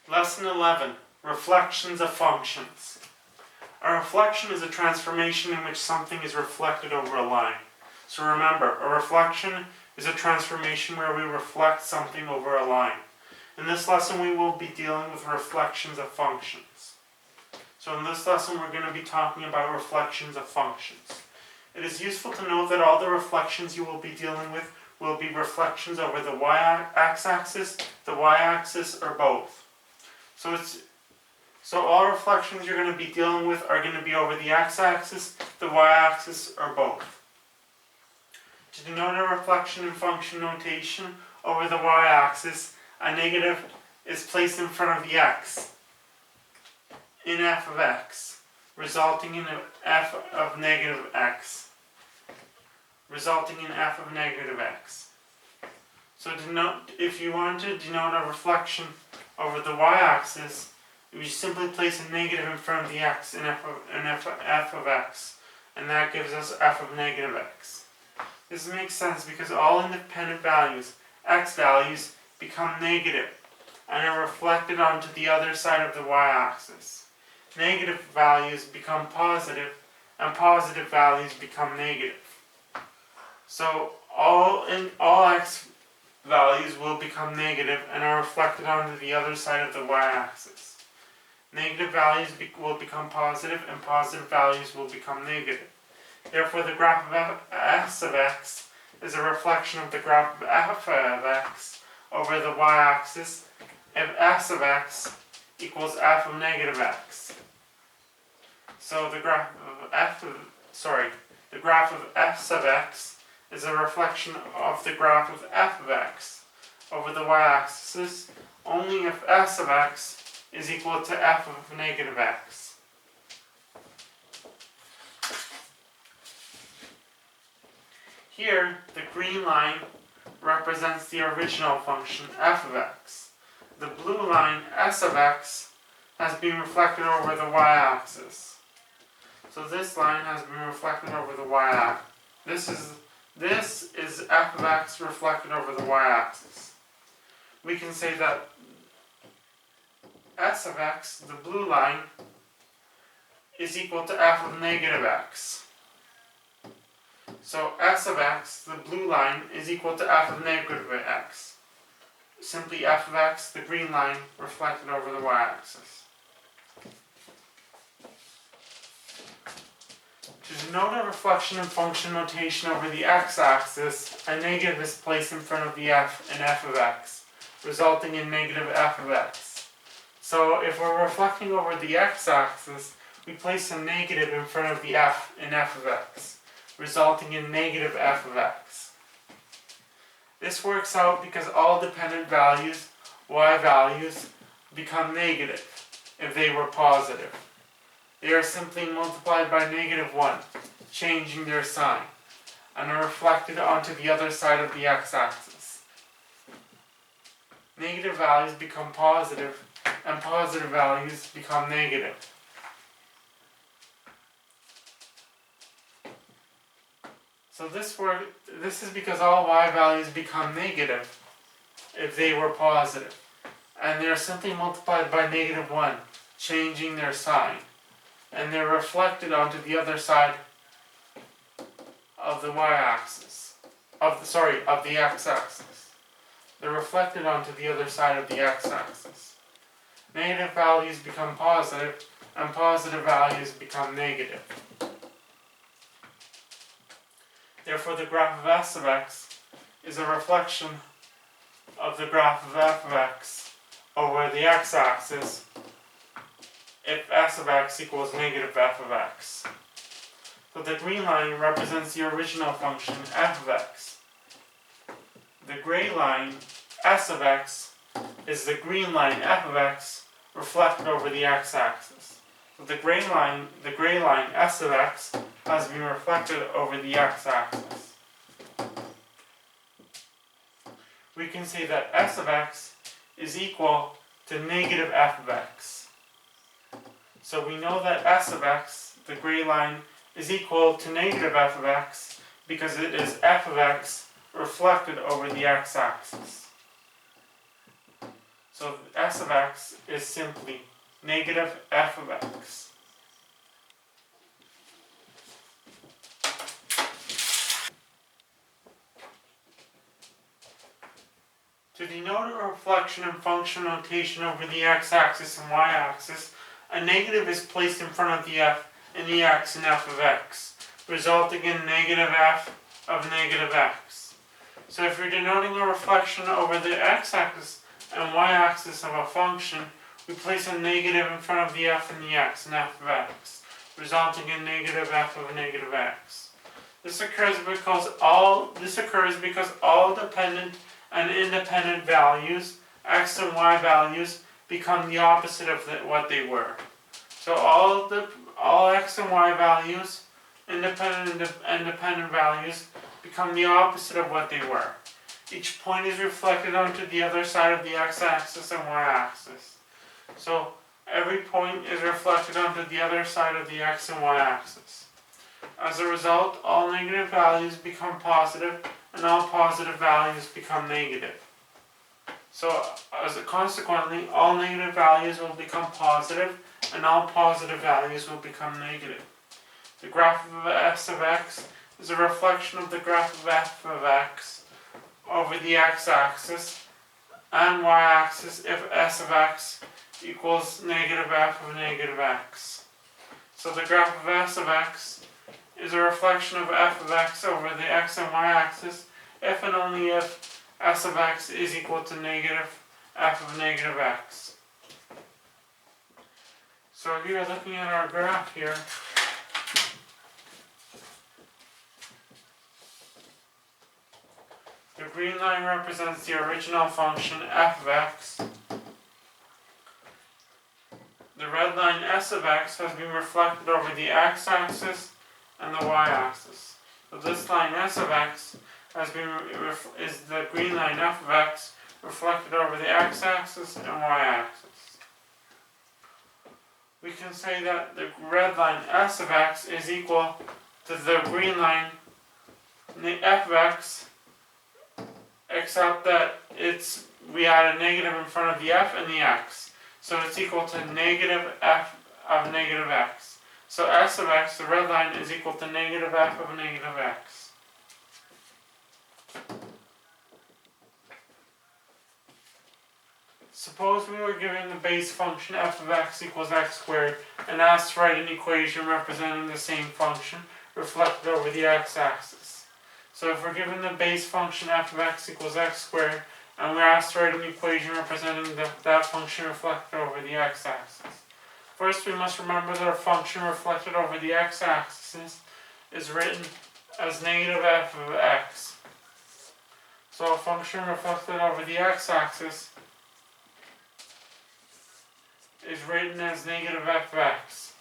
Lesson 11. Reflections of functions. A reflection is a transformation in which something is reflected over a line. So remember, a reflection is a transformation where we reflect something over a line. In this lesson we will be dealing with reflections of functions. So in this lesson we're going to be talking about reflections of functions. It is useful to note that all the reflections you will be dealing with will be reflections over the x-axis, the y-axis, or both. So all reflections you're going to be dealing with are going to be over the x-axis, the y-axis, or both. To denote a reflection in function notation over the y-axis, a negative is placed in front of the x in f of x, resulting in f of negative x. So if you want to denote a reflection over the y-axis, you simply place a negative in front of the x in f of x, and that gives us f of negative x. This makes sense because all independent values, x values, become negative and are reflected onto the other side of the y-axis. Negative values become positive, and positive values become negative. So all x values will become negative and are reflected onto the other side of the y-axis. Negative values will become positive, and positive values will become negative. Therefore, the graph of s of x is a reflection of the graph of f of x over the y-axis if s of x equals f of negative x. So the graph of s of x is a reflection of the graph of f of x over the y-axis only if s of x is equal to f of negative x. Here, the green line represents the original function f of x. The blue line, s of x, has been reflected over the y-axis. So this line has been reflected over the y-axis. This is f of x reflected over the y-axis. We can say that s of x, the blue line, is equal to f of negative x. So s of x, the blue line, is equal to f of negative x. Simply f of x, the green line, reflected over the y-axis. To denote a reflection in function notation over the x-axis, a negative is placed in front of the f in f of x, resulting in negative f of x. So if we're reflecting over the x-axis, we place a negative in front of the f in f of x, resulting in negative f of x. This works out because all dependent values, y values, become negative if they were positive. They are simply multiplied by negative 1, changing their sign, and are reflected onto the other side of the x-axis. Negative values become positive, and positive values become negative. So this is because all y values become negative if they were positive, and they are simply multiplied by negative 1, changing their sign. And they're reflected onto the other side of the y-axis, of the x-axis. They're reflected onto the other side of the x-axis. Negative values become positive, and positive values become negative. Therefore, the graph of s of x is a reflection of the graph of f of x over the x-axis if s of x equals negative f of x. So the green line represents the original function f of x. The gray line, s of x, is the green line f of x reflected over the x-axis. So the gray line, s of x, has been reflected over the x-axis. We can say that s of x is equal to negative f of x. So we know that s of x, the gray line, is equal to negative f of x because it is f of x reflected over the x-axis. So s of x is simply negative f of x. To denote a reflection in function notation over the x-axis and y-axis, a negative is placed in front of the f in the x and f of x, resulting in negative f of negative x. So if you're denoting a reflection over the x-axis and y-axis of a function, we place a negative in front of the f and the x and f of x, resulting in negative f of negative x. This occurs because all dependent and independent values, x and y values, become the opposite of what they were. So all x and y values, independent and dependent values, become the opposite of what they were. Each point is reflected onto the other side of the x-axis and y-axis. So every point is reflected onto the other side of the x and y-axis. As a result, all negative values become positive and all positive values become negative. So consequently, all negative values will become positive and all positive values will become negative. The graph of s of x is a reflection of the graph of f of x over the x-axis and y-axis if s of x equals negative f of negative x. So the graph of s of x is a reflection of f of x over the x and y-axis if and only if s of x is equal to negative f of negative x. So here, looking at our graph here, the green line represents the original function f of x. The red line s of x has been reflected over the x-axis and the y-axis. So this line s of x is the green line f of x reflected over the x-axis and y-axis. We can say that the red line s of x is equal to the green line f of x, except that we add a negative in front of the f and the x. So it's equal to negative f of negative x. So s of x, the red line, is equal to negative f of negative x. Suppose we were given the base function f of x equals x squared and asked to write an equation representing the same function reflected over the x-axis. So if we're given the base function f of x equals x squared and we're asked to write an equation representing that function reflected over the x-axis. First, we must remember that a function reflected over the x-axis is written as negative f of x. So a function reflected over the x-axis is written as negative f of x.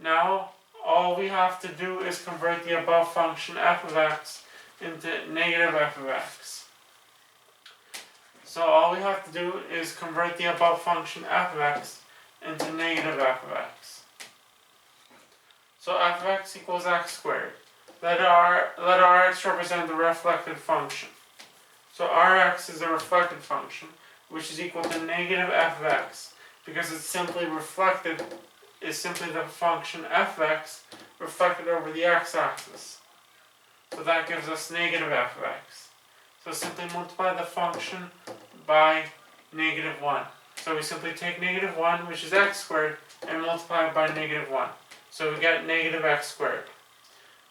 Now, all we have to do is convert the above function f of x into negative f of x. So all we have to do is convert the above function f of x into negative f of x. So f of x equals x squared. Let Rx represent the reflected function. So Rx is a reflected function, which is equal to negative f of x, because it's simply reflected, is simply the function f of x reflected over the x-axis. So that gives us negative f of x. So simply multiply the function by negative 1. So we simply take negative 1, which is x squared, and multiply it by negative 1. So we get negative x squared.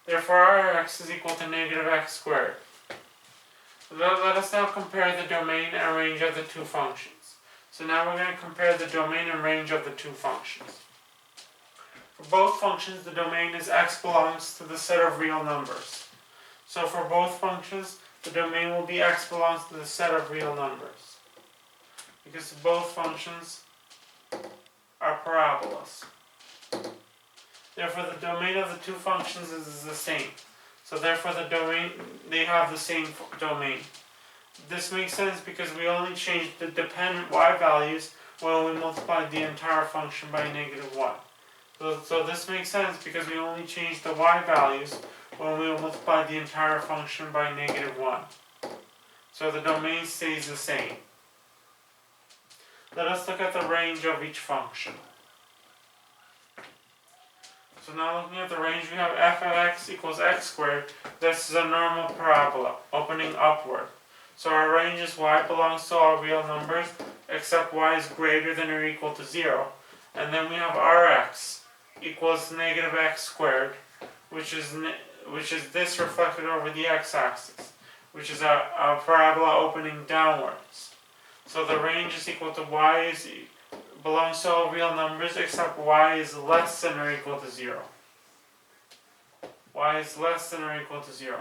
Therefore, Rx is equal to negative x squared. Let us now compare the domain and range of the two functions. So now we're going to compare the domain and range of the two functions. For both functions, the domain is x belongs to the set of real numbers. So for both functions, the domain will be x belongs to the set of real numbers, because both functions are parabolas. Therefore, the domain of the two functions is the same. So therefore, they have the same domain. This makes sense because we only changed the dependent y values when we multiplied the entire function by negative 1. So this makes sense because we only changed the y values when we multiplied the entire function by negative 1. So the domain stays the same. Let us look at the range of each function. So now looking at the range, we have f of x equals x squared. This is a normal parabola, opening upward. So our range is y belongs to all real numbers, except y is greater than or equal to 0. And then we have rx equals negative x squared, which is this reflected over the x-axis, which is a parabola opening downwards. So the range is equal to y belongs to all real numbers, except y is less than or equal to 0. Y is less than or equal to 0.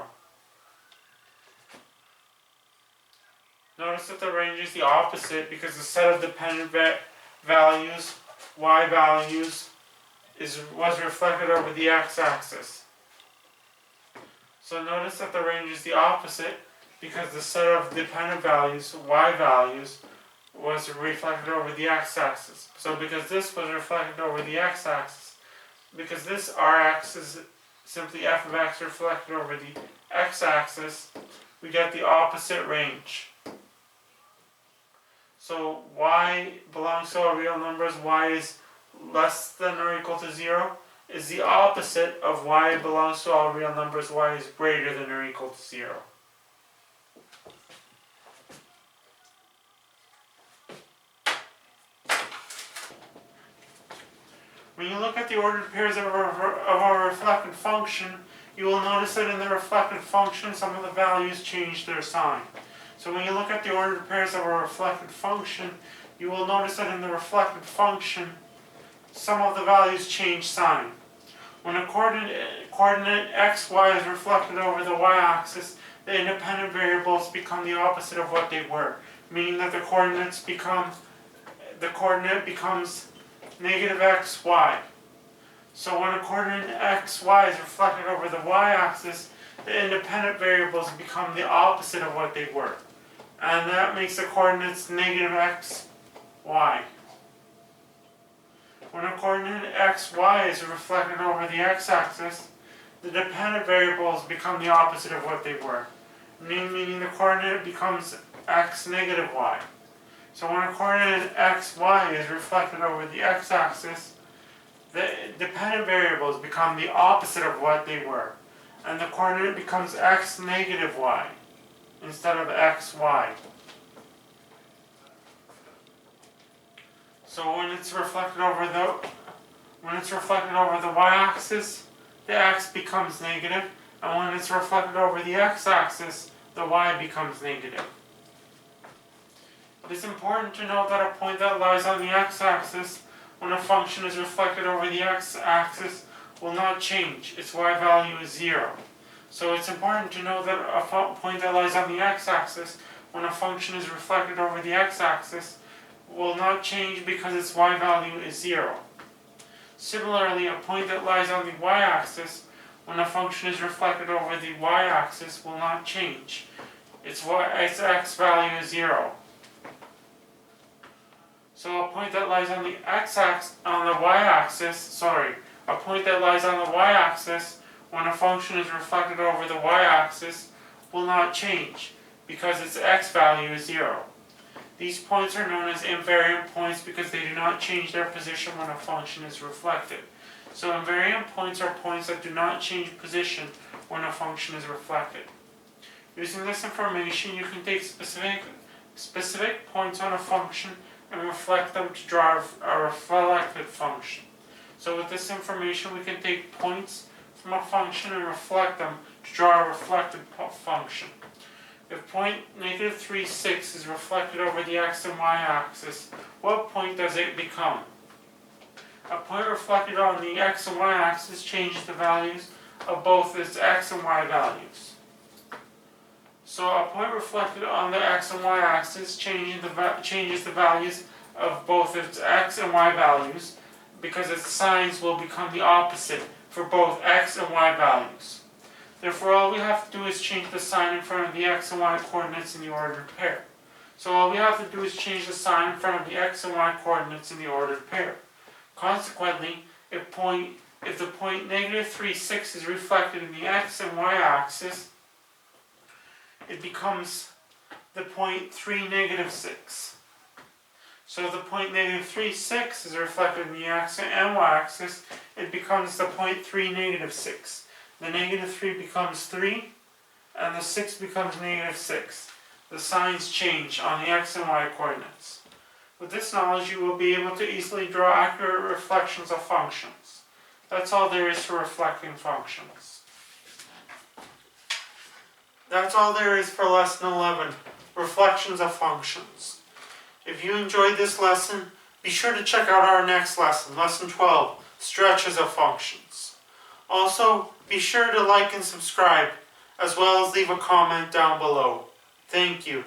Notice that the range is the opposite because the set of dependent values, y values, was reflected over the x-axis. So notice that the range is the opposite because the set of dependent values, y values, was reflected over the x-axis. So because this was reflected over the x-axis, because this rx is simply f of x reflected over the x-axis, we get the opposite range. So y belongs to all real numbers, y is less than or equal to 0, is the opposite of y belongs to all real numbers, y is greater than or equal to 0. When you look at the ordered pairs of our reflected function, you will notice that in the reflected function some of the values change their sign. So when you look at the ordered pairs of a reflected function, you will notice that in the reflected function some of the values change sign. When a coordinate x, y is reflected over the y-axis, the independent variables become the opposite of what they were, meaning that the coordinate becomes negative x, y. So when a coordinate x, y is reflected over the y-axis, the independent variables become the opposite of what they were. And that makes the coordinates negative x, y. When a coordinate x, y is reflected over the x-axis, the dependent variables become the opposite of what they were, meaning the coordinate becomes x negative y. So when a coordinate x, y is reflected over the x-axis, the dependent variables become the opposite of what they were, and the coordinate becomes x negative y instead of x, y. So when it's reflected over the y-axis, the x becomes negative, and when it's reflected over the x-axis, the y becomes negative. It is important to note that a point that lies on the x-axis when a function is reflected over the x-axis will not change. Its y value is 0. So it's important to note that a point that lies on the x-axis when a function is reflected over the x-axis will not change because its y value is 0. Similarly, a point that lies on the y-axis when a function is reflected over the y-axis will not change. Its x value is 0. So a point that lies on the a point that lies on the y-axis when a function is reflected over the y-axis will not change because its x value is 0. These points are known as invariant points because they do not change their position when a function is reflected. So invariant points are points that do not change position when a function is reflected. Using this information, you can take specific points on a function and reflect them to draw a reflected function. So with this information, we can take points from a function and reflect them to draw a reflected function. If point negative 3, 6 is reflected over the x and y axis, what point does it become? A point reflected on the x and y axis changes the values of both its x and y values. So a point reflected on the x and y axis changes the values of both its x and y values because its signs will become the opposite for both x and y values. Therefore, all we have to do is change the sign in front of the x and y coordinates in the ordered pair. So all we have to do is change the sign in front of the x and y coordinates in the ordered pair. Consequently, if the point negative 3, 6 is reflected in the x and y axis, it becomes the point 3, negative 6. So the point negative 3, 6 is reflected in the x and y-axis. It becomes the point 3, negative 6. The negative 3 becomes 3, and the 6 becomes negative 6. The signs change on the x and y coordinates. With this knowledge, you will be able to easily draw accurate reflections of functions. That's all there is to reflecting functions. That's all there is for lesson 11, reflections of functions. If you enjoyed this lesson, be sure to check out our next lesson, lesson 12, stretches of functions. Also, be sure to like and subscribe, as well as leave a comment down below. Thank you.